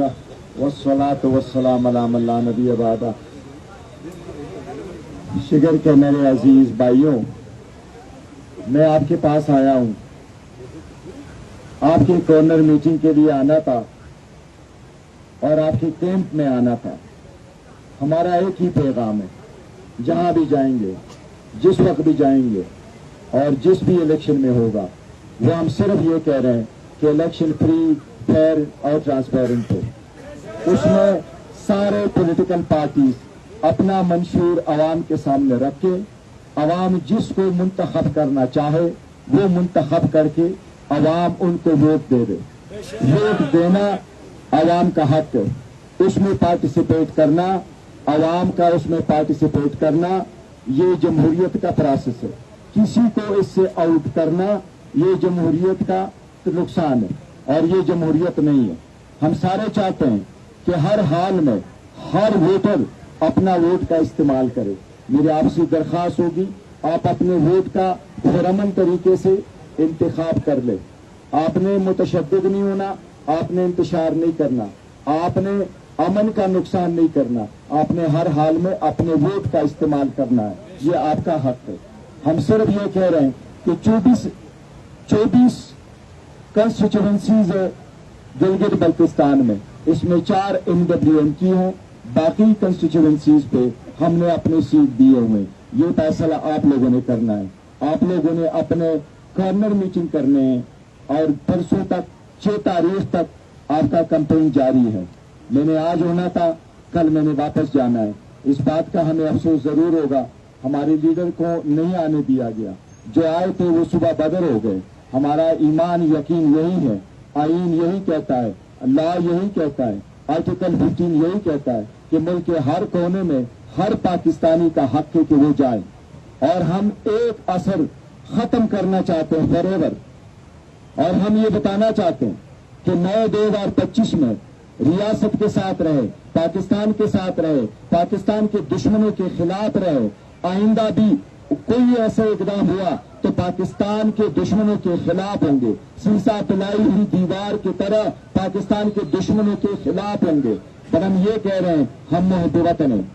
वहदा वस्सलातु वस्सलाम अला मन ला नबी बादा। शिगर के मेरे अजीज भाइयों, मैं आपके पास आया हूं। आपके कॉर्नर मीटिंग के लिए आना था और आपके कैंप में आना था। हमारा एक ही पैगाम है, जहां भी जाएंगे, जिस वक्त भी जाएंगे और जिस भी इलेक्शन में होगा, वो हम सिर्फ ये कह रहे हैं कि इलेक्शन फ्री, फेयर और ट्रांसपेरेंट हो। उसमें सारे पॉलिटिकल पार्टीज अपना मंशूर अवाम के सामने रख के, अवाम जिसको मुंतखब करना चाहे वो मुंतखब करके अवाम उनको वोट दे दे। वोट देना अवाम का हक है, उसमें पार्टिसिपेट करना अवाम का, उसमें पार्टिसिपेट करना ये जमहूरियत का प्रोसेस है। किसी को इससे आउट करना ये जमहूरियत का नुकसान है और ये जमहूरियत नहीं है। हम सारे चाहते हैं कि हर हाल में हर वोटर अपना वोट का इस्तेमाल करे। मेरी आपसे दरख्वास्त होगी, आप अपने वोट का पुरअमन तरीके से इंतखाब कर ले। आपने मुतशद्दिद नहीं होना, आपने इंतशार नहीं करना, आपने अमन का नुकसान नहीं करना, आपने हर हाल में अपने वोट का इस्तेमाल करना है, ये आपका हक है। हम सिर्फ ये कह रहे हैं कि 24 कंस्टिट्यूएंसीज है गिलगित बल्तिस्तान में, इसमें 4 MWM की हैं, बाकी कंस्टिट्यूएंसीज पे हमने अपनी सीट दिए हुए। ये फैसला आप लोगों ने करना है। आप लोगों ने अपने कॉर्नर मीटिंग करने हैं और परसों तक 6 तारीख तक आपका कैंपेन जारी है। मैंने आज होना था, कल मैंने वापस जाना है। इस बात का हमें अफसोस जरूर होगा, हमारे लीडर को नहीं आने दिया गया। जो आए थे वो सुबह बदर हो गए। हमारा ईमान यकीन यही है, आईन यही कहता है, अल्लाह यही कहता है, आर्टिकल 15 यही कहता है कि मुल्क के हर कोने में हर पाकिस्तानी का हक है कि वो जाए। और हम एक असर खत्म करना चाहते हैं फॉरएवर। और हम ये बताना चाहते हैं कि नए 2025 में रियासत के साथ रहे, पाकिस्तान के साथ रहे, पाकिस्तान के दुश्मनों के खिलाफ रहे। आइंदा भी कोई ऐसा इकदाम हुआ तो पाकिस्तान के दुश्मनों के खिलाफ होंगे। शीशा पिलाई हुई दीवार की तरह पाकिस्तान के दुश्मनों के खिलाफ होंगे। पर हम ये कह रहे हैं, हम मुहब्ब वतन हैं,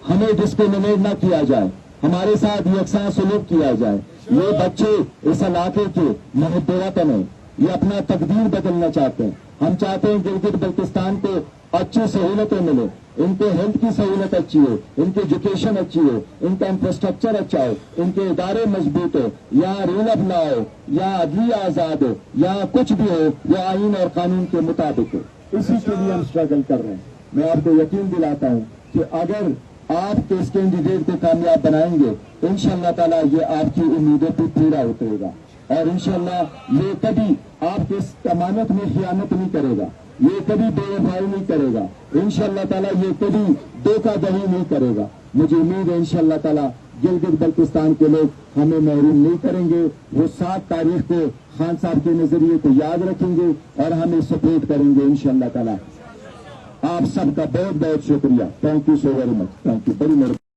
हमें डिस्क्रिमिनेट न किया जाए, हमारे साथ यकसा सलूक किया जाए। ये बच्चे इस इलाके के मुहब्ब वतन हैं, ये अपना तकदीर बदलना चाहते हैं। हम चाहते हैं गिलगित बल्तिस्तान को अच्छी सहूलतें मिले, इनके हेल्थ की सहूलत अच्छी हो, इनकी एजुकेशन अच्छी हो, इनका इंफ्रास्ट्रक्चर अच्छा हो, इनके इदारे मजबूत हो, यहाँ रूल ऑफ लॉ हो, यहाँ अदलिया आजाद हो, यहाँ कुछ भी हो वो आईन और कानून के मुताबिक हो। इसी के लिए हम स्ट्रगल कर रहे हैं। मैं आपको यकीन दिलाता हूँ कि अगर आप इस कैंडिडेट को कामयाब बनाएंगे, इंशाअल्लाह ताला ये आपकी उम्मीदों पर पूरा उतरेगा और इंशाअल्लाह ये कभी आपके इस अमानत में खियानत नहीं करेगा, ये कभी बेवफाई नहीं करेगा, इंशाअल्लाह ताला ये कभी धोखाधड़ी नहीं करेगा। मुझे उम्मीद है इंशाअल्लाह ताला गिलगित बल्तिस्तान के लोग हमें महरूम नहीं करेंगे। वो 7 तारीख को खान साहब के नजरिए को याद रखेंगे और हमें सपोर्ट करेंगे इंशाअल्लाह ताला। आप सबका बहुत बहुत शुक्रिया। Thank you so very much. Thank you, बड़ी मेहरबानी।